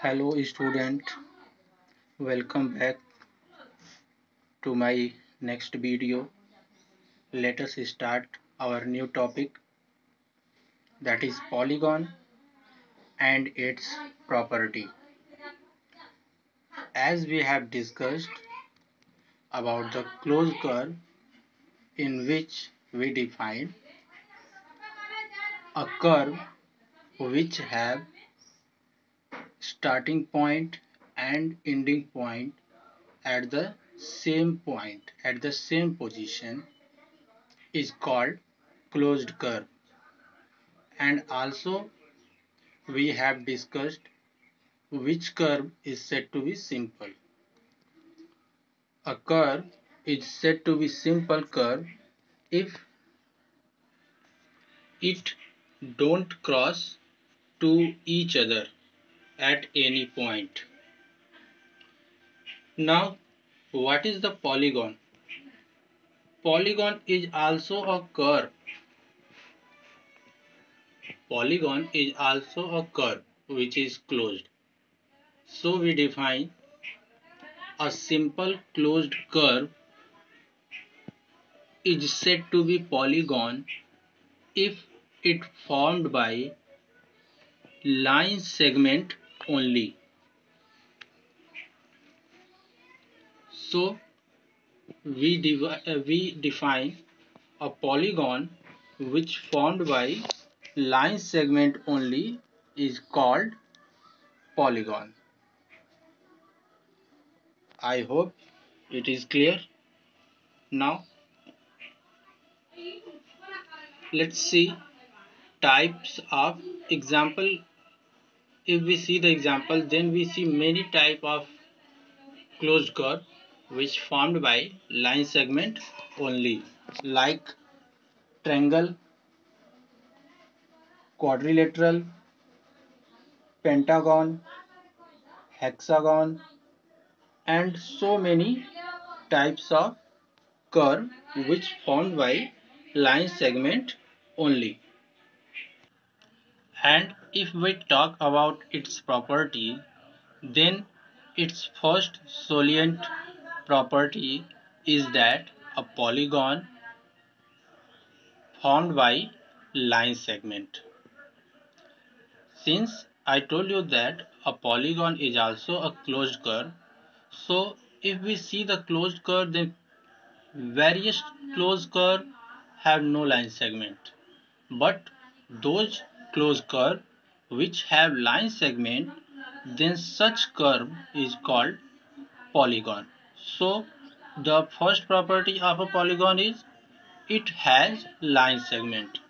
Hello student, welcome back to my next video. Let us start our new topic, that is polygon and its property. As we have discussed about the closed curve, in which we define a curve which have starting point and ending point at the same position, is called closed curve. And also we have discussed which curve is said to be simple. A curve is said to be simple curve if it don't cross to each other at any point. Now, what is the polygon? Polygon is also a curve. Polygon is also a curve which is closed. So we define a simple closed curve is said to be polygon if it formed by line segment only. So we define a polygon which formed by line segment only is called polygon. I hope it is clear. Now let's see types of example. If we see the example, then we see many type of closed curve which formed by line segment only, like triangle, quadrilateral, pentagon, hexagon, and so many types of curve which formed by line segment only. And if we talk about its property, then its first salient property is that a polygon formed by line segment. Since I told you that a polygon is also a closed curve, so if we see the closed curve, then various closed curve have no line segment. But those closed curve which have line segment, then such curve is called polygon. So the first property of a polygon is it has line segment,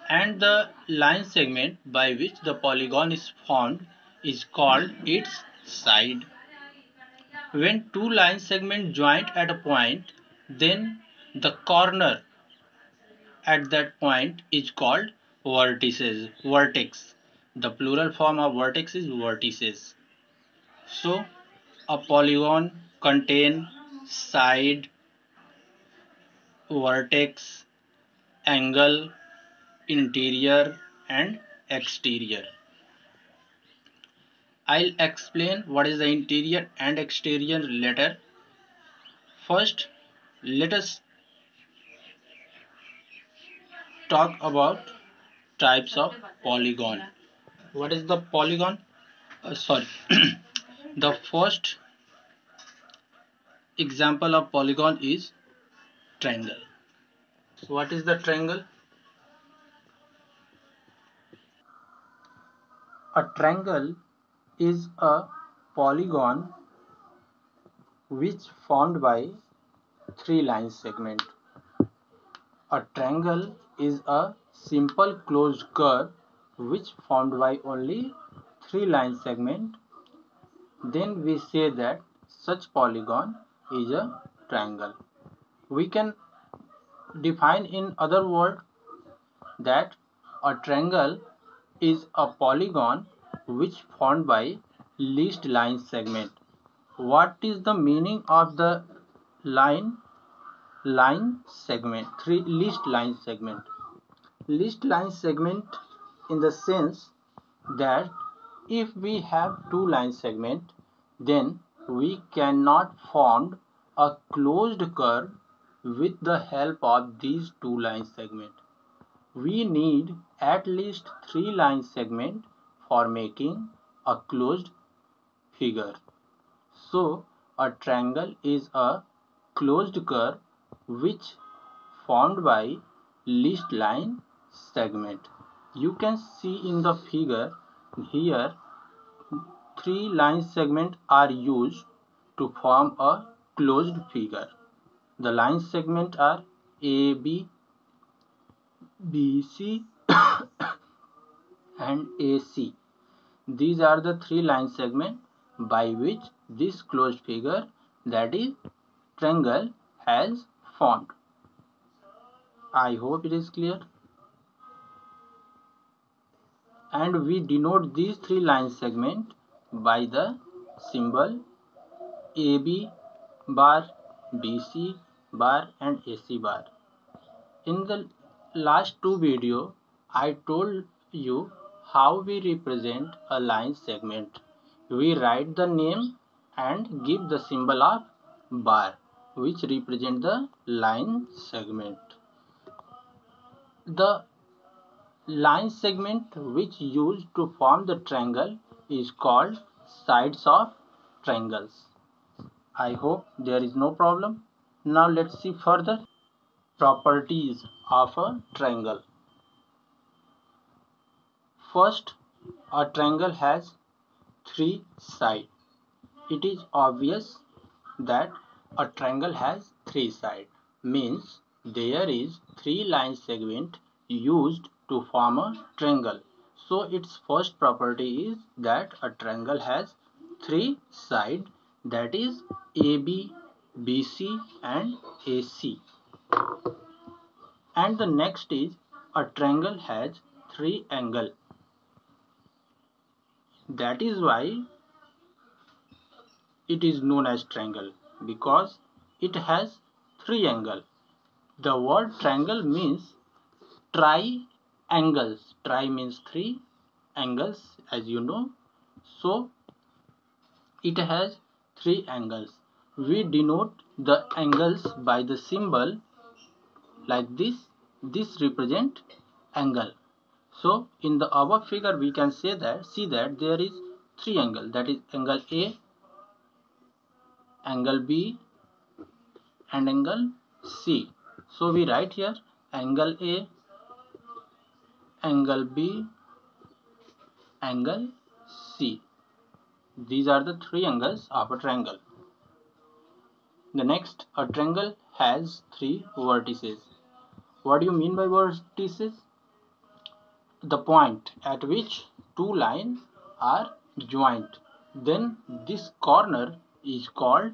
and the line segment by which the polygon is formed is called its side. When two line segments join at a point, then the corner at that point is called vertex. The plural form of vertex is vertices. So a polygon contain side, vertex, angle, interior and exterior. I'll explain what is the interior and exterior later. First, let us talk about types of polygon. What is the polygon? Sorry. The first example of polygon is triangle. What is the triangle? A triangle is a polygon which formed by three line segment. A triangle is a simple closed curve which formed by only three line segment. Then we say that such polygon is a triangle. We can define in other words that a triangle is a polygon which formed by least line segment. What is the meaning of the line segment? Three least line segment. Least line segment in the sense that If we have two line segment, then we cannot form a closed curve with the help of these two line segment. We need at least three line segment for making a closed figure. So a triangle is a closed curve which formed by least line segment. You can see in the figure here three line segments are used to form a closed figure. The line segments are AB, BC and AC. These are the three line segments by which this closed figure, that is triangle, has formed. I hope it is clear. And we denote these three line segments by the symbol AB bar, BC bar and AC bar. In the last two videos, I told you how we represent a line segment. We write the name and give the symbol of bar, which represent the line segment. The line segment which used to form the triangle is called sides of triangles. I hope there is no problem. Now let's see further properties of a triangle. First, a triangle has three sides. It is obvious that a triangle has three sides, means there is three line segment used to form a triangle. So its first property is that a triangle has three sides, that is AB, BC and AC. And the next is a triangle has three angles. That is why it is known as triangle, because it has three angles. The word triangle means triangles. Tri means three, angles as you know. So it has three angles. We denote the angles by the symbol like this. This represent angle. So in the above figure we can see that there is three angles, that is angle A, angle B and angle C. So we write here angle A, angle B, angle C. These are the three angles of a triangle. The next, a triangle has three vertices. What do you mean by vertices? The point at which two lines are joined. Then this corner is called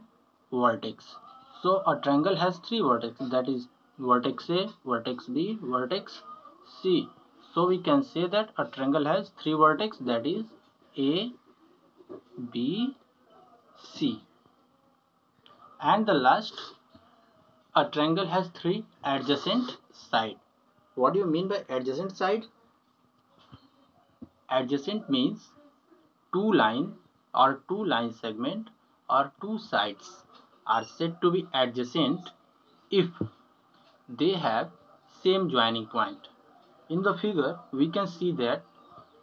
vertex. So a triangle has three vertices, that is vertex A, vertex B, vertex C. So we can say that a triangle has three vertices, that is A, B, C. And the last, a triangle has three adjacent sides. What do you mean by adjacent side? Adjacent means two line or two line segment or two sides are said to be adjacent if they have same joining point. In the figure we can see that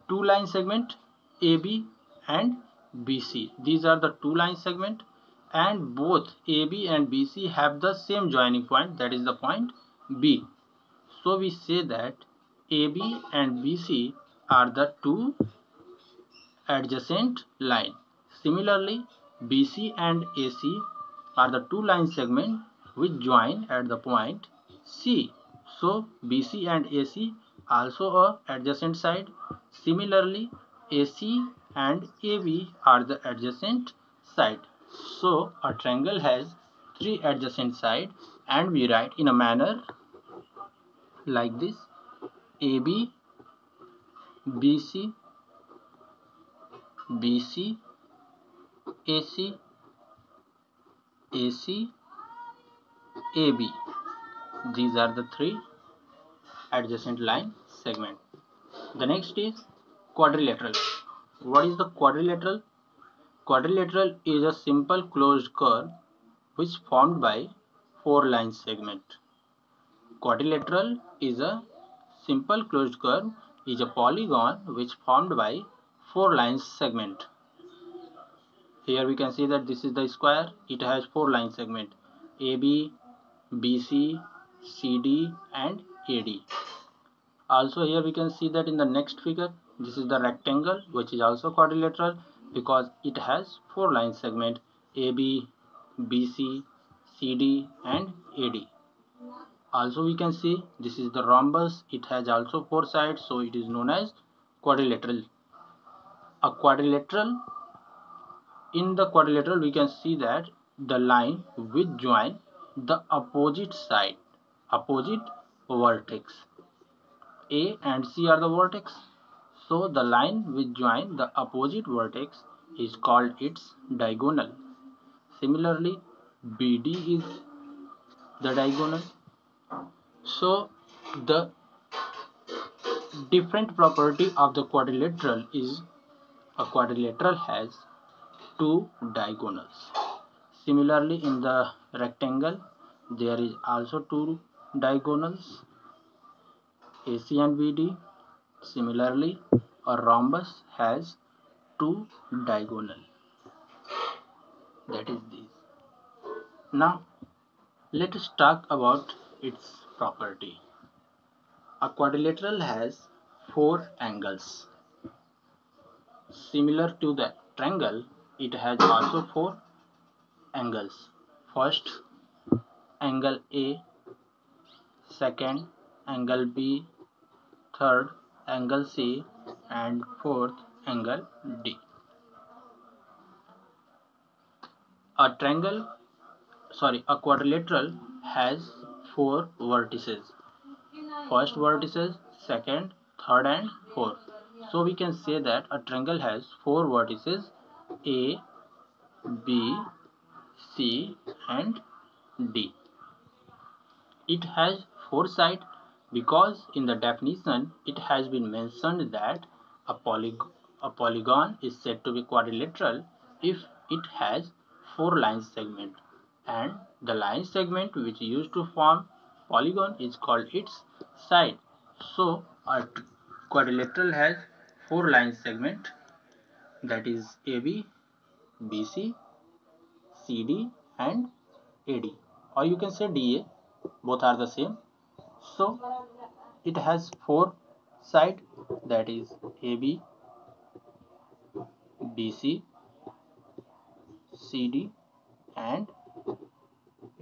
two line segment AB and BC. These are the two line segment and both AB and BC have the same joining point, that is the point B. So we say that AB and BC are the two adjacent line. Similarly, BC and AC are the two line segments which join at the point C. So BC and AC also a adjacent side. Similarly, AC and AB are the adjacent side. So a triangle has three adjacent sides and we write in a manner like this: AB, BC, BC, AC, AC, AB. These are the three adjacent line segment. The next is quadrilateral. What is the quadrilateral? Quadrilateral is a simple closed curve which formed by four line segment. Quadrilateral is a simple closed curve is a polygon which formed by four lines segment. Here we can see that this is the square. It has four line segment AB, BC, CD and AD. Also here we can see that in the next figure, this is the rectangle which is also quadrilateral because it has four line segment AB, BC, CD and AD. Also we can see this is the rhombus. It has also four sides, so it is known as quadrilateral. A quadrilateral, in the quadrilateral we can see that the line which join the opposite side, opposite vertex. A and C are the vertex. So the line which join the opposite vertex is called its diagonal. Similarly, BD is the diagonal. So the different property of the quadrilateral is a quadrilateral has two diagonals. Similarly, in the rectangle there is also two diagonals, AC and BD. Similarly, a rhombus has two diagonal, that is this. Now let us talk about its property. A quadrilateral has four angles. Similar to the triangle, it has also four angles. First angle A, second angle B, third angle C and fourth angle D. A quadrilateral has four vertices. First vertices, second, third and fourth. So we can say that a triangle has four vertices A, B, C and D. It has four sides because in the definition it has been mentioned that a polygon is said to be quadrilateral if it has four line segment, and the line segment which used to form polygon is called its side. So a quadrilateral has four line segment, that is AB, BC, CD and AD, or you can say DA, both are the same. So it has four side, that is AB, BC, CD and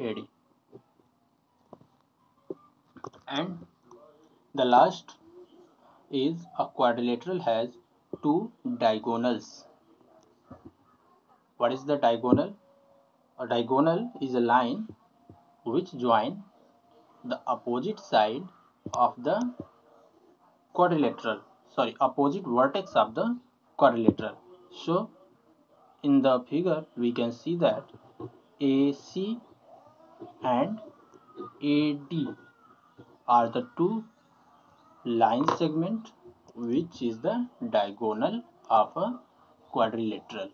AD. And the last is a quadrilateral has two diagonals. What is the diagonal? A diagonal is a line which join the opposite side of the opposite vertex of the quadrilateral. So in the figure we can see that AC and AD are the two line segment which is the diagonal of a quadrilateral.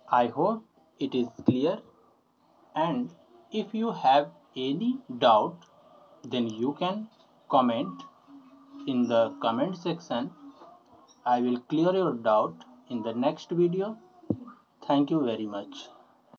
I hope it is clear, and if you have any doubt then you can comment in the comment section. I will clear your doubt in the next video. Thank you very much.